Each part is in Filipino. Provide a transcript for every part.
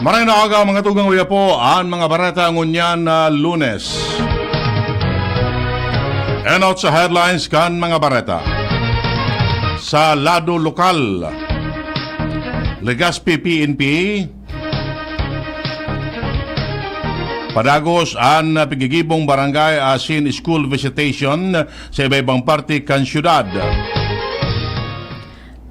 Maraming nakaga mga tugang uya po ang mga barata ngunyan na Lunes. And out sa headlines kan mga barata. Sa lado lokal, Legazpi PNP, padagos ang pigigibong barangay asin school visitation sa iba-ibang parte kan syudad.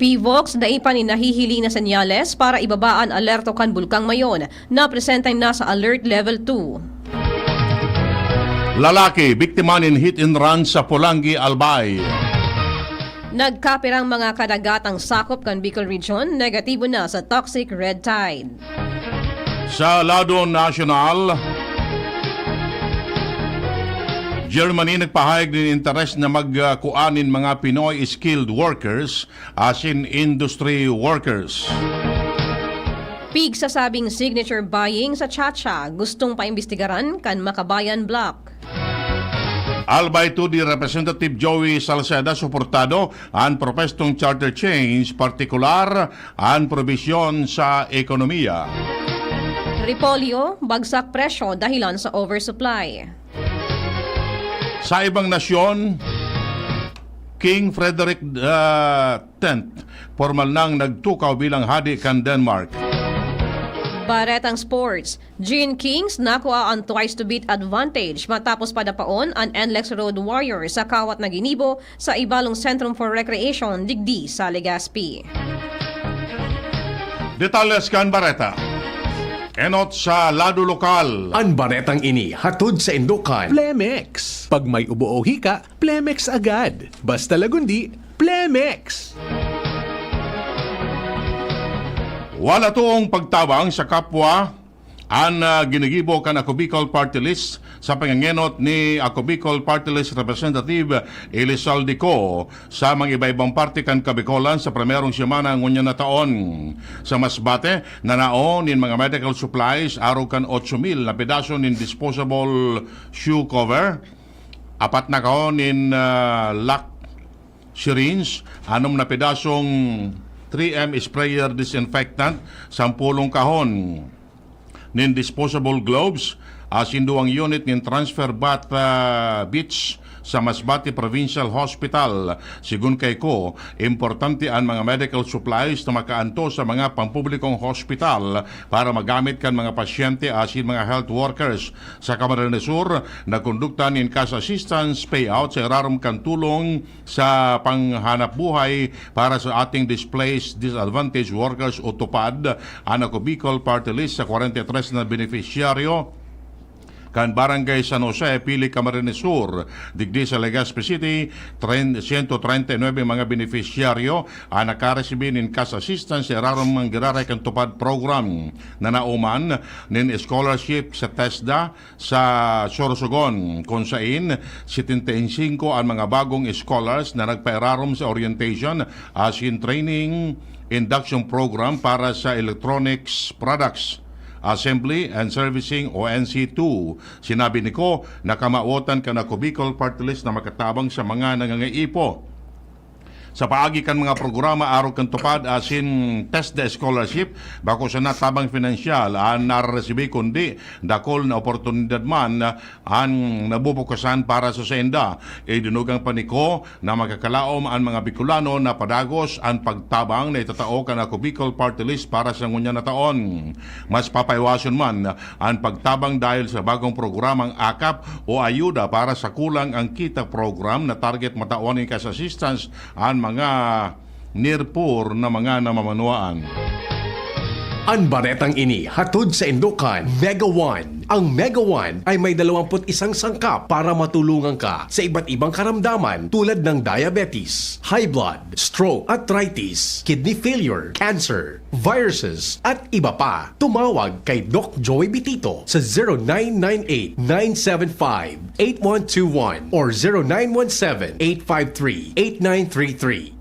PVOX daipan ni nahihili na senyales para ibabaan alerto kan Bulkang Mayon na presentay na sa Alert Level 2. Lalaki, biktima nin hit and run sa Pulangi, Albay. Nagkapirang mga kadagatang sakop kan Bicol Region, negatibo na sa toxic red tide. Sa lado national, Germany nagpahayag din interes na magkuanin mga Pinoy skilled workers as in industry workers. Pig sasabing signature buying sa Chacha, gustong paimbestigaran kan Makabayan Block. Albay to the Representative Joey Salceda suportado ang propestong charter change, partikular ang probisyon sa ekonomiya. Repolyo, bagsak presyo dahilan sa oversupply. Sa ibang nasyon, King Frederick X formal nang nagtukaw bilang hadi kan Denmark. Baretang Sports, Gene Kings nakuha ang twice to beat advantage matapos padapaon ang NLEX Road Warriors sa Kawat na Ginibo sa Ibalong Centrum for Recreation digdi sa Legazpi. Detalles kan Bareta. Enot sa lado lokal. Ang baretang ini hatod sa Indokan. Plemex. Pag may ubo o hika, Plemex agad. Basta lagundi, Plemex. Wala toong pagtabang sa kapwa ang ginigibo kan Ako Bicol Party List sa pangangenot ni Ako Bicol Party List Representative Elizalde Co sa mga iba-ibang parte kan Kabicolan sa primerong semana ngunyan na taon. Sa Masbate, nanaon in mga medical supplies araw kan 8,000 na pedaso nin disposable shoe cover, 4 na kaon in lock syringe, 6 na pedasong 3M sprayer disinfectant, 10 kahon nin disposable gloves, asinduang unit nin transfer bath beach sa Masbate Provincial Hospital. Sigun kay ko, importante ang mga medical supplies na makaanto sa mga pampublikong hospital para magamit kan mga pasyente asin mga health workers. Sa Camarines Sur, nagkonduktan in cash assistance payout sa irarom kan tulong sa panghanap buhay para sa ating displaced disadvantaged workers o tupad ang Ako Bicol Party List sa 43 na beneficiaryo kan Barangay San Jose, Pili, Camarines Sur. Digdi sa Legazpi City, 139 mga beneficiaryo ang nakaresibin in cash assistance sa irarom mga giraray kan tupad program na nauman nin scholarship sa TESDA sa Sorsogon kung sain 75 ang mga bagong scholars na nagpairarom sa orientation as in training induction program para sa electronics products Assembly and Servicing o NC2. Sinabi ni ko na kamauotan ka na Ako Bicol Party List na makatabang sa mga nangangaipo sa paagi kan mga programa araw kan tupad asin test the scholarship bako sa natabang finansyal ang naresibi kundi dakol na oportunidad man ang nabubukasan para sa senda. Dinugang paniko na makakalaom ang mga Bicolano na padagos ang pagtabang na itatao kan Ako Bicol Party List para sa ngunya na taon. Mas papaywason man ang pagtabang dahil sa bagong programang AKAP o ayuda para sa kulang ang kita program na target mataonin cash assistance ang mga near poor na mga namamanuaan. Ang baretang ini hatod sa Indokan, Mega One. Ang Mega One ay may 21 sangkap para matulungan ka sa iba't ibang karamdaman tulad ng diabetes, high blood, stroke, arthritis, kidney failure, cancer, viruses, at iba pa. Tumawag kay Doc Joey Bitito sa 0998-975-8121 or 0917-853-8933.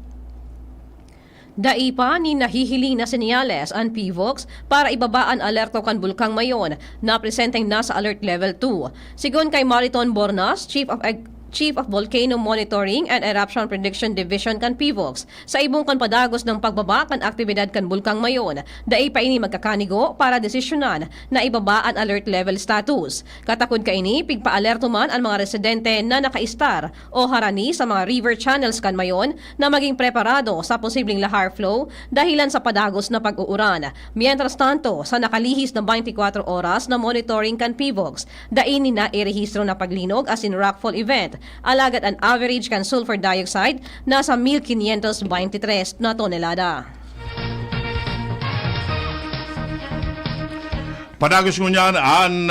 Daipa ni nahihiling na senyales ang PVOX para ibabaan alerto kan Bulkang Mayon na presenteng na sa Alert Level 2. Sigon kay Mariton Bornas, Chief of Chief of Volcano Monitoring and Eruption Prediction Division kan PIVOX. Sa ibong kan padagos ng pagbaba kan aktibidad kan bulkang mayon, dai pa ini magkakanigo para desisyonan na ibaba ang alert level status. Katakod ka ini, pigpa-alerto man ang mga residente na nakaistar o harani sa mga river channels kan mayon na maging preparado sa posibleng lahar flow dahilan sa padagos na pag-uuran. Mientras tanto, sa nakalihis na 24 oras na monitoring kan PIVOX, daini na irehistro na paglinog as in rockfall event. Alagad ang average kan sulfur dioxide nasa 1,523 na tonelada. Padagos ngunyan ang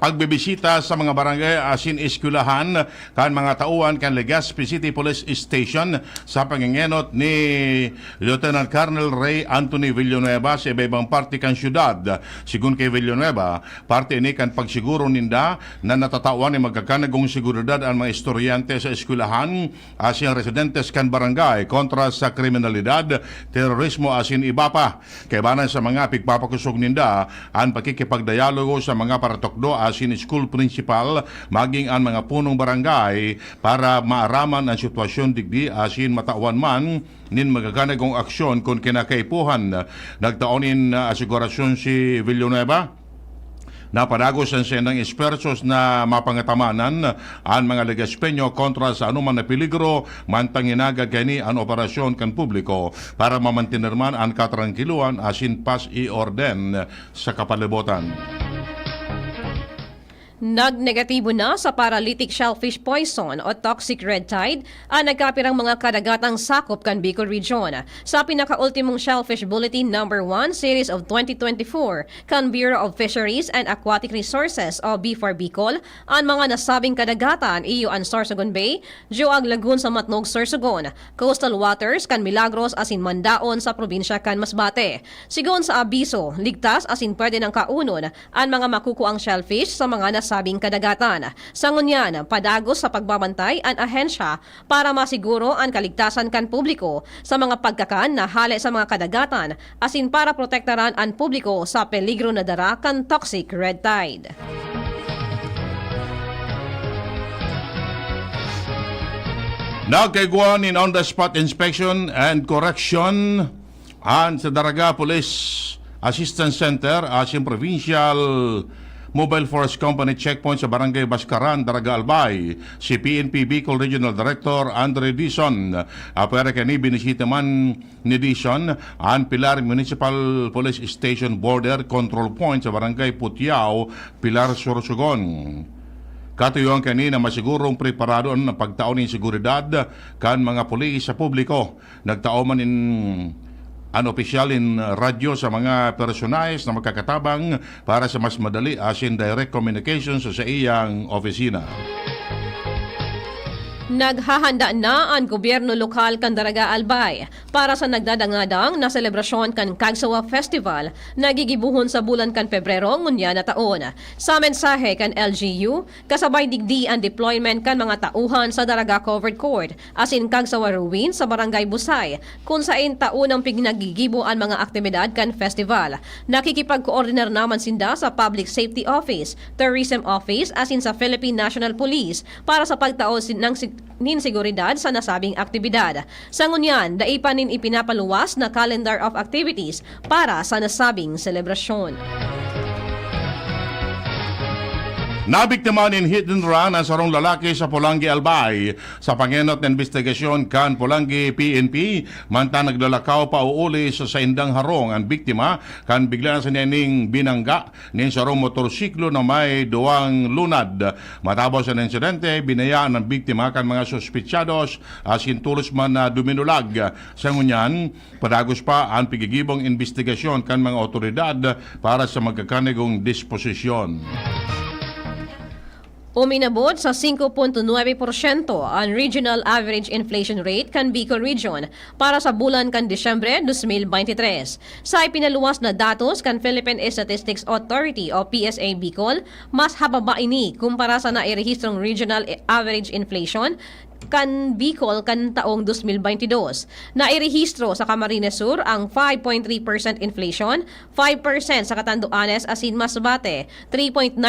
pagbibisita sa mga barangay asin eskwelahan kan mga tauhan kan Legazpi City Police Station sa pangingenot ni Lieutenant Colonel Ray Anthony Villanueva sa iba-ibang parte kan syudad. Sigun kay Villanueva, parte ini kan pagsiguro ninda na natatawan ni magkakanagong seguridad ang mga estudyante sa eskwelahan asin residentes kan barangay kontra sa kriminalidad, terorismo asin iba pa. Kay banan sa mga pigpapakusog ninda ang pakikipagdialogo sa mga paratokdo asin school principal maging ang mga punong barangay para maaraman ang sitwasyon digdi asin matawan man nin magaganagong aksyon kung kinakaipuhan. Nagtaonin asigurasyon si Villanueva na padagos ang senang espertos na mapangatamanan ang mga Legazpeño kontra sa anuman na peligro mantanginaga kani ang operasyon kan publiko para mamantinerman ang katrangkiluan asin pas i-orden sa kapalibutan. Nagnegatibo na sa paralytic shellfish poison o toxic red tide ang nagkapirang mga kadagatang sakop kan Bicol Region. Sa pinakaultimong Shellfish Bulletin No. 1 Series of 2024 kan Bureau of Fisheries and Aquatic Resources o B4 Bicol, ang mga nasabing kadagatan iyo ang Sorsogon Bay, Joag Lagoon sa Matnog, Sorsogon, coastal waters kan Milagros asin Mandaon sa probinsya kan Masbate. Sigon sa abiso, ligtas asin pwede ng kaunon ang mga makukuang shellfish sa mga nasabing kadagatan. Sa ngunyan, padagos sa pagbabantay ang ahensya para masiguro ang kaligtasan kan publiko sa mga pagkakan na hali sa mga kadagatan asin para protektaran ang publiko sa peligro na dara kan toxic red tide. Nagkaiguan in on-the-spot inspection and correction ang sa Daraga Police Assistance Center asin Provincial Mobile Force Company checkpoint sa Barangay Baskaran, Daraga Albay, si PNP Bicol Regional Director Andre Dizon. Apere kani binisita man ni Dizon ang Pilar Municipal Police Station Border Control Point sa Barangay Putiao, Pilar, Sorsogon. Katuyuan kanina masigurong preparado ang pagtaon ng seguridad kan mga pulis sa publiko. Nagtao man in opisyal in radyo sa mga personalis na magkakatabang para sa mas madali asin direct communication sa iyang opisina. Naghahanda na ang gobyerno lokal kan Daraga Albay para sa nagdadangadang na selebrasyon kan Kagsawa Festival na gigibuhon sa bulan kan Pebrero ngunya na taon. Sa mensahe kan LGU, kasabay digdi ang deployment kan mga tauhan sa Daraga Covered Court asin Kagsawa Ruin sa Barangay Busay kung sain taunang pignagigibo ang mga aktibidad kan festival. Nakikipag-coordinar naman sinda sa Public Safety Office, Tourism Office asin sa Philippine National Police para sa pagtao ng seguridad sa nasabing aktibidad. Sa ngunyan, daipanin ipinapaluwas na calendar of activities para sa nasabing selebrasyon. Nabiktima in hit and run ang sarong lalaki sa Pulangi, Albay. Sa pangenot ng investigasyon kan Pulangi PNP, manta naglalakaw pa uuli sa indang harong ang biktima kan bigla sa niyaning binangga ng sarong motorsiklo na may duwang lunad. Matapos ang insidente, binayaan ng biktima kan mga suspitsyados asin tulos man na duminulag. Sa ngunyan, padagos pa ang pigigibong investigasyon kan mga otoridad para sa magkakanigong disposisyon. Uminabot sa 5.9% ang regional average inflation rate kan Bicol Region para sa bulan kan Disyembre 2023. Sa ipinaluwas na datos kan Philippine Statistics Authority o PSA Bicol, mas hababa ini kumpara sa nairehistrong regional average inflation kan Bicol kan taong 2022. Nairehistro sa Camarines Sur ang 5.3% inflation, 5% sa Catanduanes asin Masbate, 3.9%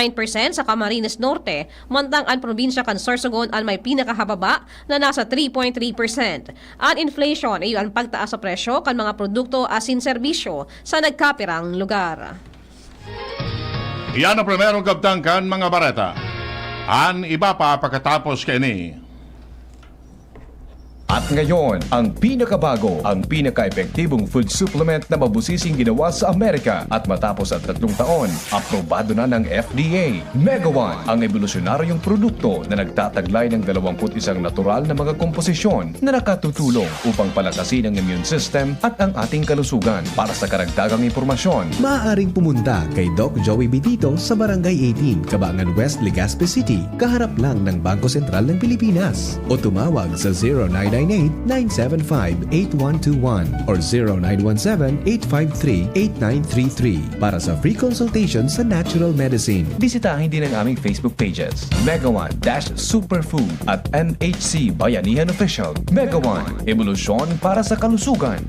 sa Camarines Norte, mantang ang probinsya kan Sorsogon ang may pinakahababa na nasa 3.3%. Ang inflation ay ang pagtaas sa presyo kan mga produkto asin serbisyo sa nagkapirang lugar. Iyan ang primerong kabtangkan, mga bareta. An iba pa pagkatapos kini. At ngayon, ang pinakabago, ang pinaka-epektibong food supplement na mabusising ginawa sa Amerika at matapos ang 3 taon, aprobado na ng FDA. Mega One, ang evolusyonaryong produkto na nagtataglay ng 21 natural na mga komposisyon na nakatutulong upang palakasin ang immune system at ang ating kalusugan. Para sa karagdagang impormasyon, Maaaring pumunta kay Doc Joey Bitito sa Barangay 18, Cabangan West, Legazpi City, kaharap lang ng Bangko Sentral ng Pilipinas. O tumawag sa 0998-975-8121 or 0917-853-8933 para sa free consultation sa natural medicine. bisitahin din ang aming Facebook pages, Mega One-Superfood at NHC Bayanihan Official. Mega One, evolusyon para sa kalusugan.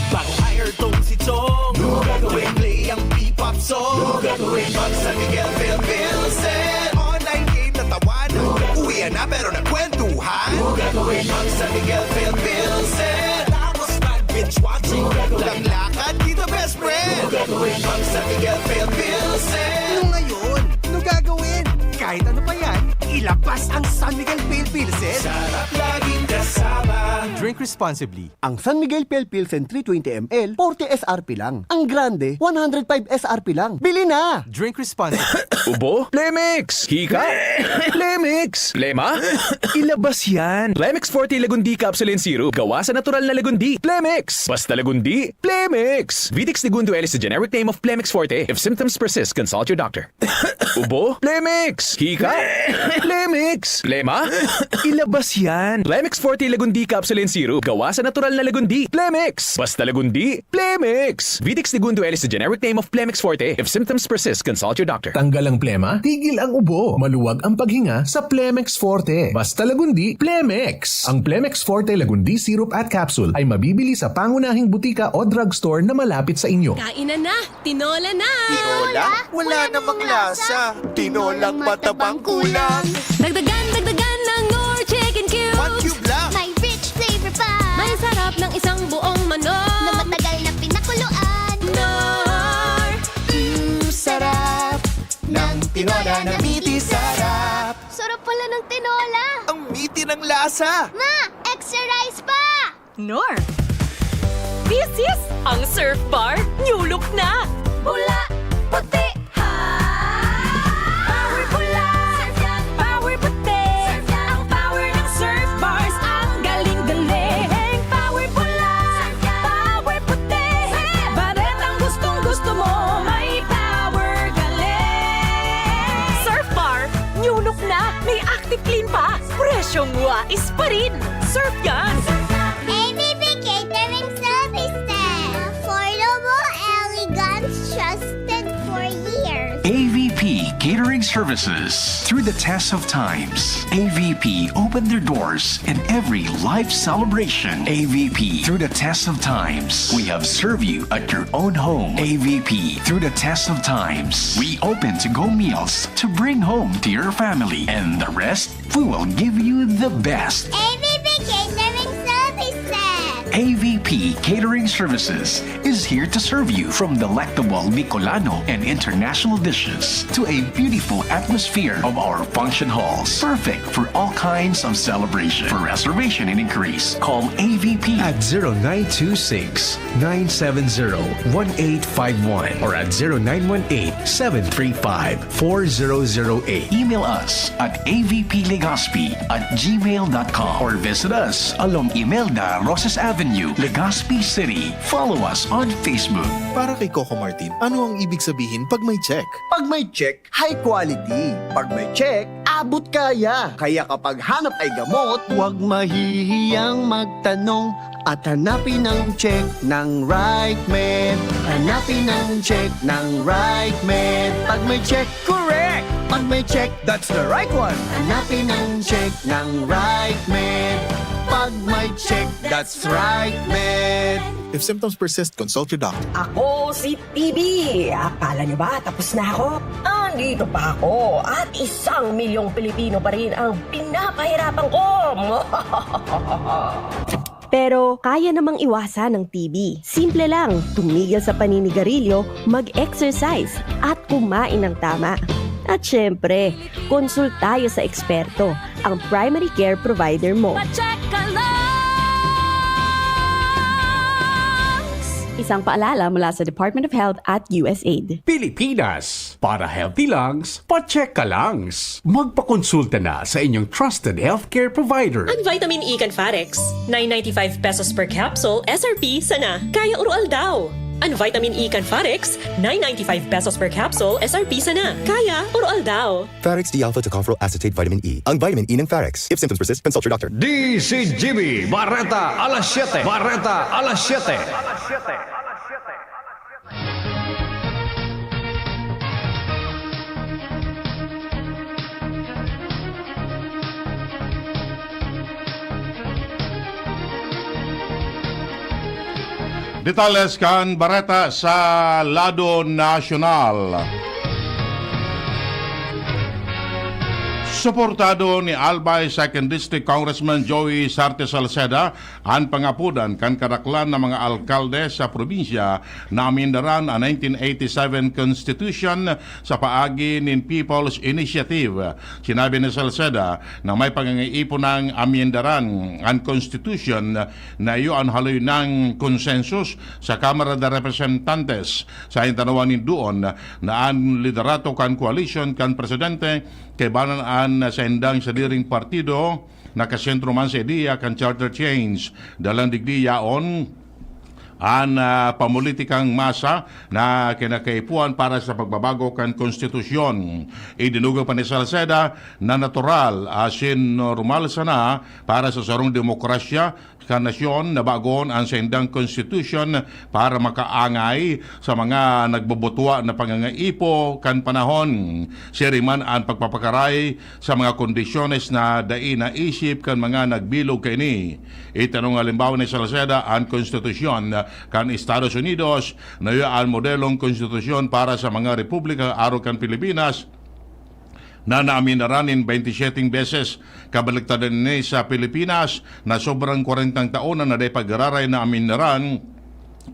Bago hire tong si Chong gagawin play ang P-pop song gagawin pag San Miguel Pilsen online game na tawanan uwian na pero nagkwentuhan gagawin pag San Miguel Pilsen tapos mag-binge watching lang lakad dito best friend gagawin pag San Miguel Pilsen ano ngayon? Ano gagawin? Kahit ano pa yan, ilabas ang San Miguel Pilsen sarap laging kasama. Drink responsibly. Ang San Miguel Pale Pilsen 320 ml, 40 SRP lang. Ang Grande, 105 SRP lang. Bili na! Drink responsibly. Ubo? Plemix! Hika? Plemix! Plema? Ilabas yan! Plemix Forte Lagundi Capsule and Syrup. Gawa sa natural na lagundi. Plemix! Basta lagundi. Plemix! Vitix Negundo L is the generic name of Plemix Forte. If symptoms persist, consult your doctor. Ubo? Plemix! Hika? Plemix! Plema? Ilabas yan! Plemix Forte Lagundi Capsule and Syrup. Gawa sa natural na lagundi. Plemix! Basta lagundi. Plemix! Vitix Negundo L is the generic name of Plemix Forte. If symptoms persist, consult your doctor. Tanggal ang plema, tigil ang ubo. Maluwag ang paghinga sa Plemex Forte. Basta lagundi, Plemex. Ang Plemex Forte Lagundi Syrup at Capsule ay mabibili sa pangunahing butika o drugstore na malapit sa inyo. Kainan na! Tinola na! Tinola? Wala namang lasa. Tinolang matabang kulang. Dagdagan ng Nor Chicken Cubes! 1 cube lang. May rich flavor pa May sarap ng isang buong manok! na matagal na pinakuluan. Nor! Sarap ng tinola na miti sarap. Sarap pala ng tinola. Ang miti ng lasa. Ma, extra rice pa! Nor! This is ang Surf Bar New Look na! Pula! Puti! Power pula! Power puti! Ang power ng Surf Bars ang galing-galing! Power pula! Power puti! Baret ang gustong-gusto mo may power galing! Surf Bar New Look na! May active clean pa! Presyong wais pa rin! Surf yan! ABB Catering Services. Affordable, elegant, trusted for years. AVP Catering Services. Through the test of times, AVP opened their doors in every life celebration. AVP, through the test of times, we have served you at your own home. AVP, through the test of times, we open to-go meals to bring home to your family. And the rest, we will give you the best. ABB Catering Services. AVP Catering Services is here to serve you from delectable Bicolano and international dishes to a beautiful atmosphere of our function halls. Perfect for all kinds of celebration. For reservation and inquiries, call AVP At 0926-970-1851 or at 0918-735-4008. Email us at avplegazpi@gmail.com or visit us along Imelda Rosas Avenue, Legazpi City. Follow us on Facebook. Para kay Coco Martin, ano ang ibig sabihin pag may check? Pag may check, high quality. Pag may check, abot kaya. Kaya kapag hanap ay gamot, huwag mahihiyang magtanong at hanapin ang check ng right med. Hanapin ang check ng right med. Pag may check, correct! Pag may check, That's the right one. hanapin ang check ng right med. Pag may check, that's right med. If symptoms persist, consult your doctor. Ako si TB. Akala nyo ba tapos na ako? Andito pa ako at 1,000,000 Pilipino pa rin ang pinapahirapan ko. Pero kaya namang iwasan ng TB. Simple lang, tumigil sa paninigarilyo, mag-exercise at kumain ng tama. At syempre, consult tayo sa eksperto, ang primary care provider mo. Pa-check ka lang. Isang paalala mula sa Department of Health at USAID. Pilipinas, para healthy lungs, pa-check ka langs. Magpakonsulta na sa inyong trusted healthcare provider. Ang vitamin E Canfarex, 995 pesos per capsule, SRP sana. Kaya urual daw. Ang vitamin E Canfarex, 995 pesos per capsule, SRP sana. Kaya urual daw. Farex D-alpha tocopherol acetate vitamin E. Ang vitamin E ng Farex. If symptoms persist, consult your doctor. DCGB, Barreta, alas 7. Barreta, alas 7. Detalles kan Barreta sa lado nasyonal. Suportado ni Albay 2nd District Congressman Joey Sarte Salceda ang pangapudan kan kadaklan ng mga alkalde sa probinsya na amindaran ang 1987 Constitution sa paagi nin People's Initiative. Sinabi ni Salceda na may pangangiipon ng amindaran ang Constitution na iyo ang haloy ng konsensus sa Kamara de Representantes sa intanawanin doon na ang liderato kan coalition kan presidente kay banaan sa indang sa diring partido nakasentro man sa ideya kan charter change dalang digdiyaon ang pamulitikang masa na kinakaipuan para sa pagbabago kan konstitusyon. Idinuga pa ni Salceda na natural asin normal sana para sa sarong demokrasya ka nasyon na bagon ang sendang constitution para makaangay sa mga nagbobotwa na pangangaipo kan panahon. Siriman ang pagpapakaray sa mga kondisyones na dai na isip kan mga nagbilog kay ni. Itanong halimbawa ni Salceda ang konstitusyon kan Estados Unidos na iyo ang modelong konstitusyon para sa mga republika araw kan Pilipinas na naaminaranin 27 beses kabaliktaran ni sa Pilipinas na sobrang 40 taon na naday pagraray na aminaran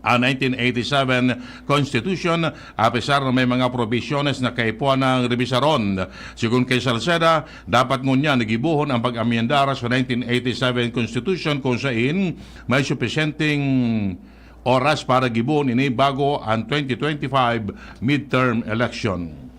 ang 1987 Constitution a pesar na may mga probisyones na kaipuan ng rebisaron. Sigun kay Salceda, dapat ngunya nagibuhon ang pag-amyendara sa 1987 Constitution kung saan may sufisyenteng oras para gibuhon ini bago ang 2025 midterm election.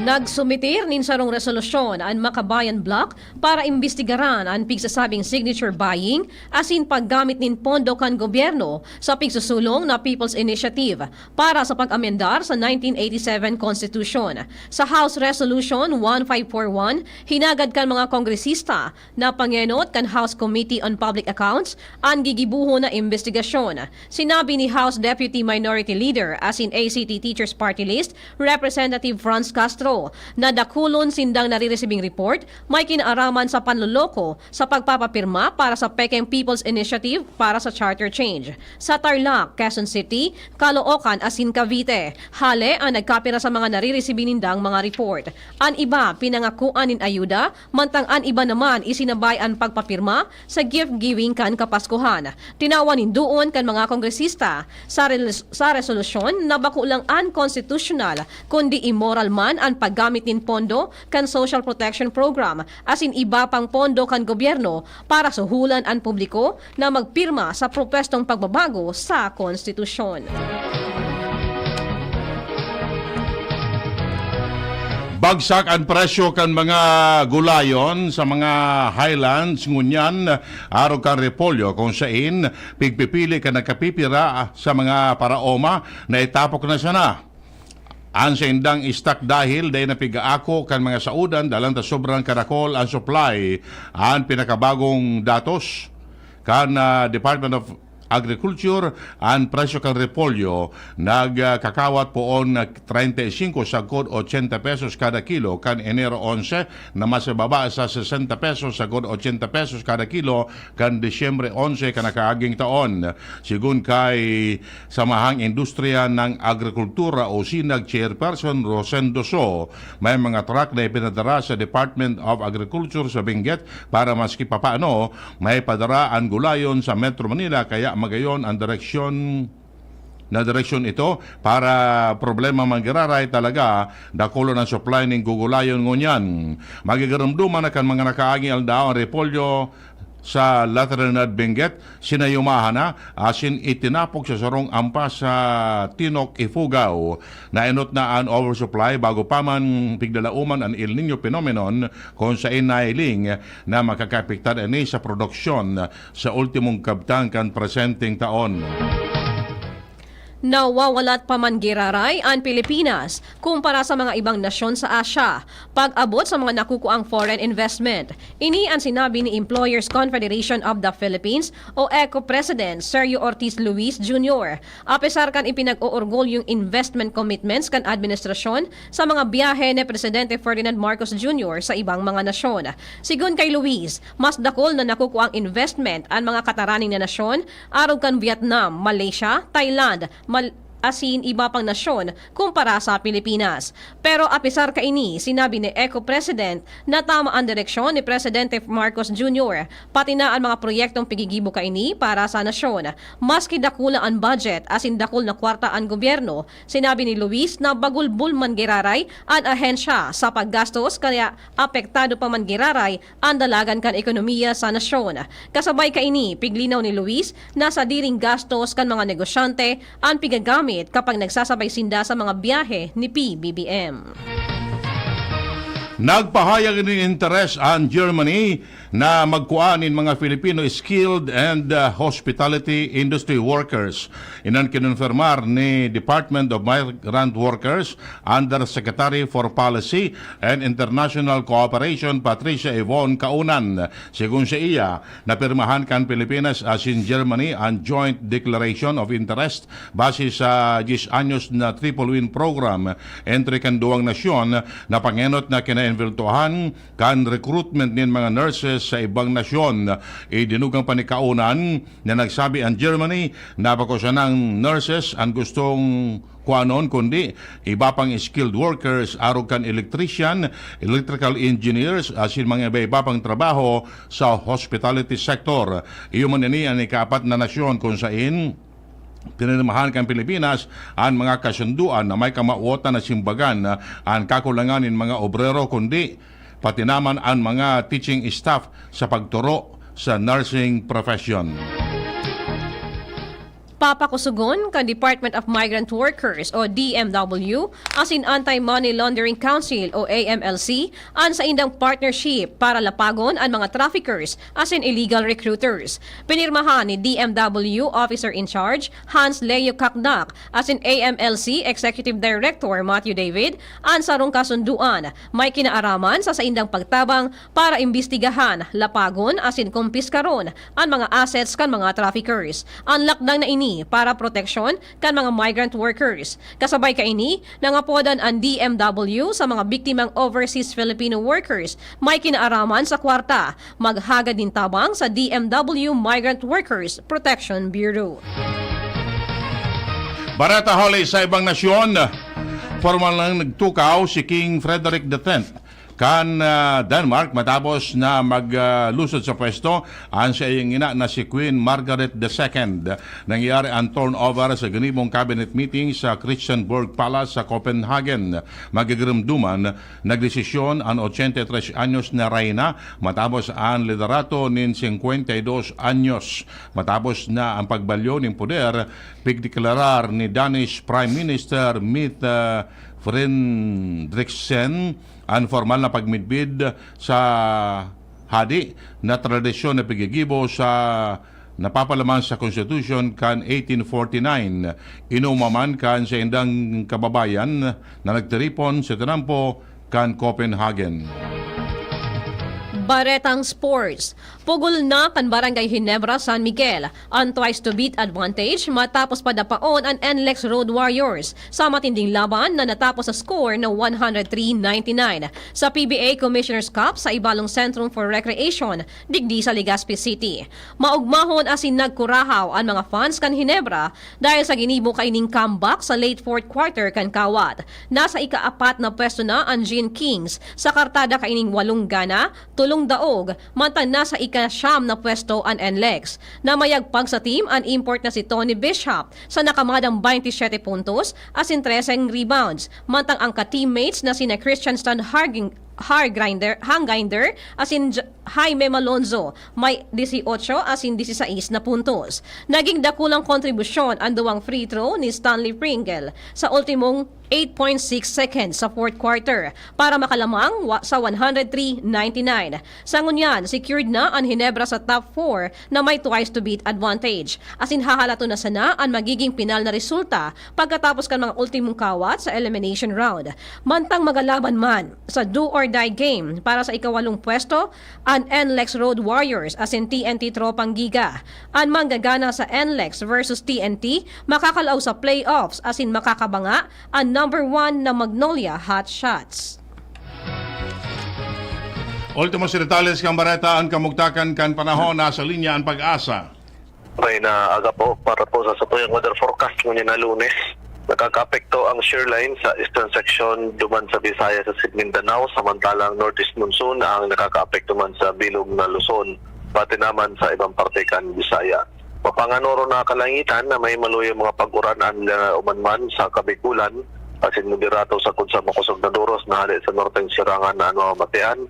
Nagsumitir nin sarong resolusyon ang Makabayan Bloc para imbestigaran ang pigsasabing signature buying asin paggamit nin pondo kan gobyerno sa pigsusulong na People's Initiative para sa pag-amendar sa 1987 Constitution. Sa House Resolution 1541, hinagad kan mga kongresista na pangenot kan House Committee on Public Accounts ang gigibuho na investigasyon. Sinabi ni House Deputy Minority Leader asin ACT Teachers Party List, Representative Franz Castro, na dakulon sindang nariresibing report may kinaaraman sa panloloko sa pagpapapirma para sa Pekeng People's Initiative para sa charter change. Sa Tarlac, Quezon City, Caloocan, asin Cavite, hale ang nagkapira sa mga nariresibing nindang mga report. An iba pinangakuan nin ayuda, mantang an iba naman isinabay ang pagpapirma sa gift-giving kan Kapaskuhan. Tinawanin doon kan mga kongresista sa resolusyon na bakulang unconstitutional kundi immoral man ang paggamit nin pondo kan Social Protection Program asin iba pang pondo kan gobyerno para suhulan ang publiko na magpirma sa propestong pagbabago sa konstitusyon. Bagsak ang presyo kan mga gulayon sa mga highlands ngunyan araw kan repolyo kung saan pigpipili ka nakapipira sa mga paraoma na itapok na sana. Ang sendang istak dahil dahil napigaako kan mga saudan dalang ta sobrang karakol ang supply ang pinakabagong datos kan Department of Agriculture and presyo kan repolyo nagkakawat poon 35 sagod 80 pesos kada kilo kan Enero 11 na mas baba sa 60 pesos sagod 80 pesos kada kilo kan Disyembre 11 kan nakaaging taon. Sigun kay Samahang Industriya ng Agrikultura o SINAG Chairperson Rosendo So, may mga truck na ipinadara sa Department of Agriculture sa Benguet para maski papaano may padara ang gulayon sa Metro Manila, kaya magayon ang direksyon ito para problema manggiraray talaga dakulo ng supply ng gugulayon ngunyan. Magigaramduman na kan mga nakaagi aldao ang repolyo sa Latrinad Benguet, sinayumahan na asin itinapok sa sarong ampas sa Tinok, Ifugao. Nainot na ang oversupply bago pa man pigdalauman ang El Niño phenomenon kung sa inailing na makakapiktan ini sa produksyon sa ultimong kabtang kan presenteng taon. Nawawalat pa man giraray ang Pilipinas kumpara sa mga ibang nasyon sa Asya pag-abot sa mga nakukuang foreign investment. Ini ang sinabi ni Employers Confederation of the Philippines o ECO President Sergio Ortiz Luis Jr. Apesar kan ipinag-uurgol yung investment commitments kan administrasyon sa mga biyahe ni Presidente Ferdinand Marcos Jr. sa ibang mga nasyon. Sigun kay Luis, mas dakol na nakukuang investment ang mga kataraning na nasyon araw kan Vietnam, Malaysia, Thailand, asin iba pang nasyon kumpara sa Pilipinas. Pero apisar kaini, sinabi ni ECO President na tama ang direksyon ni Presidente Marcos Jr. pati na ang mga proyektong pigigibo kaini para sa nasyon. Maski dakula ang budget asin dakul na kwarta ang gobyerno, sinabi ni Luis na bagulbul man giraray ang ahensya sa paggastos kaya apektado pa man giraray ang dalagan kan ekonomiya sa nasyon. Kasabay kaini, piglinaw ni Luis na sa diring gastos kan mga negosyante ang pigagamit kapag nagsasabay sinda sa mga biyahe ni PBBM. Nagpahayag ng interes ang Germany na magkuanin mga Filipino skilled and hospitality industry workers. Inan kinonfirmar ni Department of Migrant Workers Undersecretary for Policy and International Cooperation Patricia Yvonne Kaunan. Sigun sa iya, napirmahan kan Pilipinas as in Germany ang Joint Declaration of Interest base sa 10 anyos na Triple Win Program entre kan duwang nasyon na pangenot na kinainviltuhan kan recruitment nin mga nurses sa ibang nasyon. Idinugang panikaunan na nagsabi ang Germany na bako siya ng nurses ang gustong kuanon kundi iba pang skilled workers arog kan electrician, electrical engineers asin mga iba pang trabaho sa hospitality sector. Iyo man ini ang ikapat na nasyon kung saan pinanamahan kan Pilipinas ang mga kasunduan na may kamauotan na simbagan ang kakulanganin mga obrero kundi pati naman ang mga teaching staff sa pagturo sa nursing profession. Papakusugon kan Department of Migrant Workers o DMW asin Anti-Money Laundering Council o AMLC ang sa indang partnership para lapagon ang mga traffickers asin illegal recruiters. Pinirmahan ni DMW Officer in Charge Hans Leo Kakdak asin AMLC Executive Director Matthew David ang sarong kasunduan may kinaaraman sa indang pagtabang para imbestigahan, lapagon asin kumpiskaron ang mga assets kan mga traffickers. Ang lakdang na ini para proteksyon kan mga migrant workers. Kasabay kaini, nangapodan ang DMW sa mga biktimang overseas Filipino workers may kinaaraman sa kwarta. Maghaga din tabang sa DMW Migrant Workers Protection Bureau. Barata huli sa ibang nasyon, formal lang nagtukaw si King Frederick X kan Denmark matapos na maglusod sa pwesto ang sa iyang ina na si Queen Margaret II. Nangyari ang turnover sa ganibong cabinet meeting sa Christiansborg Palace sa Copenhagen. Magigiramduman, nagdesisyon ang 83 anyos na reyna matapos ang liderato nin 52 anyos. Matapos na ang pagbalyo ng poder, pigdeklarar ni Danish Prime Minister Mette Frederiksen ang formal na pagmidbid sa hadi na tradisyon na pigigibo sa napapalaman sa Constitution kan 1849. Inumaman kan sa indang kababayan na nagtiripon sa tinampo kan Copenhagen. Baretang Sports. Pugol na kan Barangay Ginebra, San Miguel ang twice to beat advantage matapos padapaon ang NLEX Road Warriors sa matinding laban na natapos sa score na 103-99 sa PBA Commissioner's Cup sa Ibalong Centrum for Recreation, digdi sa Legazpi City. Maugmahon asin nagkurahaw ang mga fans kan Ginebra dahil sa ginibo kaining comeback sa late fourth quarter kan Kawat. Nasa ika-4 na pwesto na ang Gene Kings sa kartada kaining 8 gana, 3 daog, mantang nasa ika-9 na pwesto ang NLEX. Namayagpag sa team ang import na si Tony Bishop sa nakamadang 27 puntos asin 13 rebounds, mantang ang ka-teammates na sina Christian Stan Hanginder asin Jaime Malonzo may 18 asin 16 na puntos. Naging dakulang kontribusyon ang duwang free throw ni Stanley Pringle sa ultimong 8.6 seconds sa fourth quarter para makalamang sa 103-99. Sa ngunyan, secured na ang Ginebra sa top 4 na may twice to beat advantage. Asin hahalato na sana ang magiging pinal na resulta pagkatapos kan mga ultimong kawat sa elimination round. Mantang magalaban man sa do or die game para sa ikawalong pwesto, ang NLEX Road Warriors asin TNT Tropang Giga. Ang manggagana sa NLEX versus TNT makakalaw sa playoffs asin makakabanga ang number 1 na Magnolia Hot Shots. Ultimo si detalles kang Bareta ang kamugtakan kan panahon nasa linya ang pag-asa. May na aga po para po sa tuyong weather forecast ngunyan na Lunes. Nakaka-apekto ang shear line sa eastern section duman sa Visayas sa Mindanao, samantalang northeast monsoon ang nakaka-apekto man sa bilog na Luzon, pati naman sa ibang parte kan Visaya. Mapanganoro na kalangitan na may maluyong mga pag-uranan na umanman sa Kabikulan, asin moderato sa kod sa makusog na duros na hali sa norteng sirangan na matian,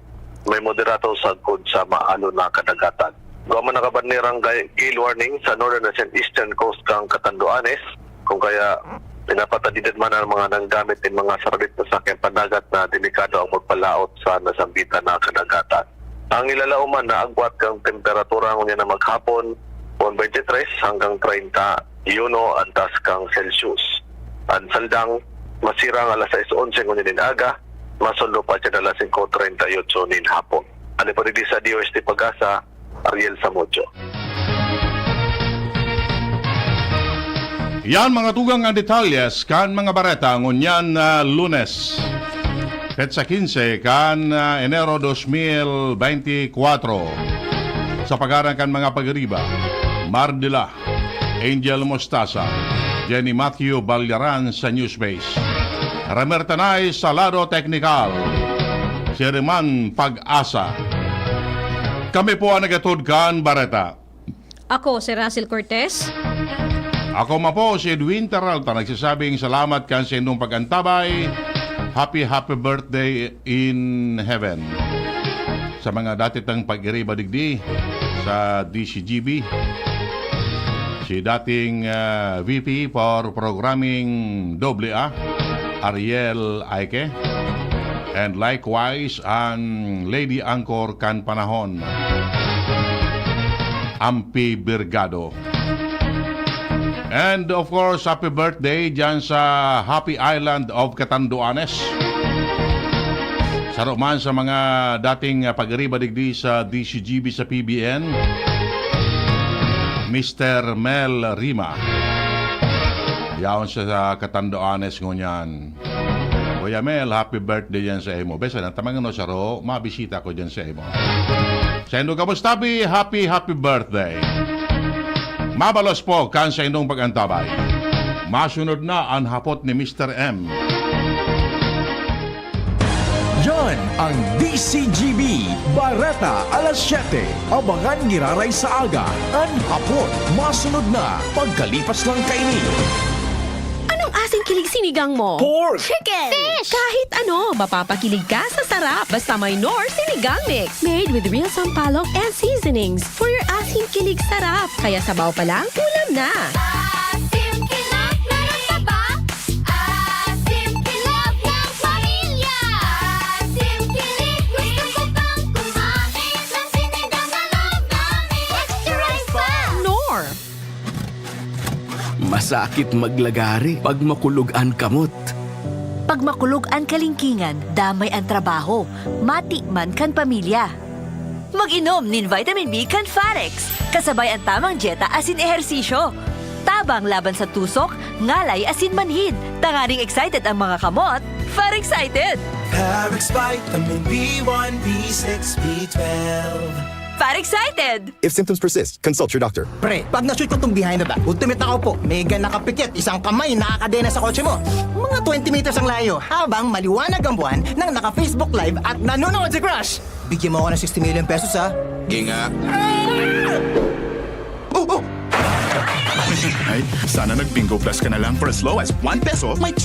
may moderato sa kod sa maalo na kadagatan. Gaman nakabanirang gale warning sa northern and eastern coast kang Catanduanes, kung kaya pinapatadidad man ang mga nanggamit ng mga sarabit na sakyan panagat na delikado ang magpalaot sa nasambitan na kadagatan. Ang ilalauman na agwat kang temperatura ngunya na maghapon 23 hanggang 30 yuno antas kang Celsius. Ang saldang masirang alas 6:11 ngunya din aga, masundo pa siya alas 5:38 nin hapon. Ano pa rin sa DOST Pag-asa, Ariel Samodio. Yan mga tugang ang detalyes kan mga Bareta ngunyan na Lunes. Petsa 15 kan Enero 2024. Sa pag-arang kan mga pagriba, Mardila, Angel Mostaza, Jenny Matthew Balyaran sa Newspace, Ramer Tanay sa Lado Technical, Siriman Pag-asa. Kami po ang nagatod kan Bareta. Ako si Russell Cortez. Ako po si Edwin Terralta, nagsasabing salamat kan sa inyong pag-antabay. Happy birthday in heaven. Sa mga dati tang pag-iriba digdi sa DCGB, si dating VP for Programming AA, Ariel Aike, and likewise ang Lady Angkor kan panahon, Ampi Birgado. And of course, happy birthday dyan sa Happy Island of Catanduanes. Saro man sa mga dating pag-iriba digdi sa DCGB sa PBN, Mr. Mel Rima. Yaon siya sa Catanduanes ngunyan. Kuya Mel, happy birthday dyan sa imo. Besa na tamangan no saro, mabisita ko dyan sa imo. Sa inyong kamustabi, happy birthday. Mabalos po kan sa inyong pag-antabay. Masunod na ang hapot ni Mr. M. Yan ang DCGB Bareta alas 7. Abangan giraray sa aga. Ang hapon, masunod na pagkalipas ng kainin. Anong asing kilig sinigang mo? Pork! Chicken! Fish! Kahit ano, mapapakilig ka sa sarap. Basta may Knorr Sinigang Mix. Made with real sampalok and seasonings. For your asing kilig sarap. Kaya sabaw pa lang, ulam na. Asim kilap na nasaba. Asim kilap ng pamilya. Asim kilig, gusto ko pang kumain ng sinigang na loob namin. Extra rice pa! Knorr! Masakit maglagari pag makulugan kamot. Pag makulog ang kalingkingan, damay ang trabaho, mati man kan pamilya. Mag-inom nin Vitamin B Canfarex. Kasabay ang tamang dieta asin ehersisyo. Tabang laban sa tusok, ngalay asin manhid. Tangaring excited ang mga kamot. Far excited! Parex Vitamin B1, B6, B12. Far excited! If symptoms persist, consult your doctor. Pre, pag na-shoot ko itong behind the back, ultimate ako po, mega nakapikit, isang kamay nakakadena sa kotse mo. Mga 20 meters ang layo, habang maliwanag ang buwan nang naka-Facebook Live at nanonood si Crush. Bigyan mo ako ng 60 million pesos, ha? Ginga. Oh! Ay, sana nag-Bingo Plus ka na lang. For as low as 1 peso, may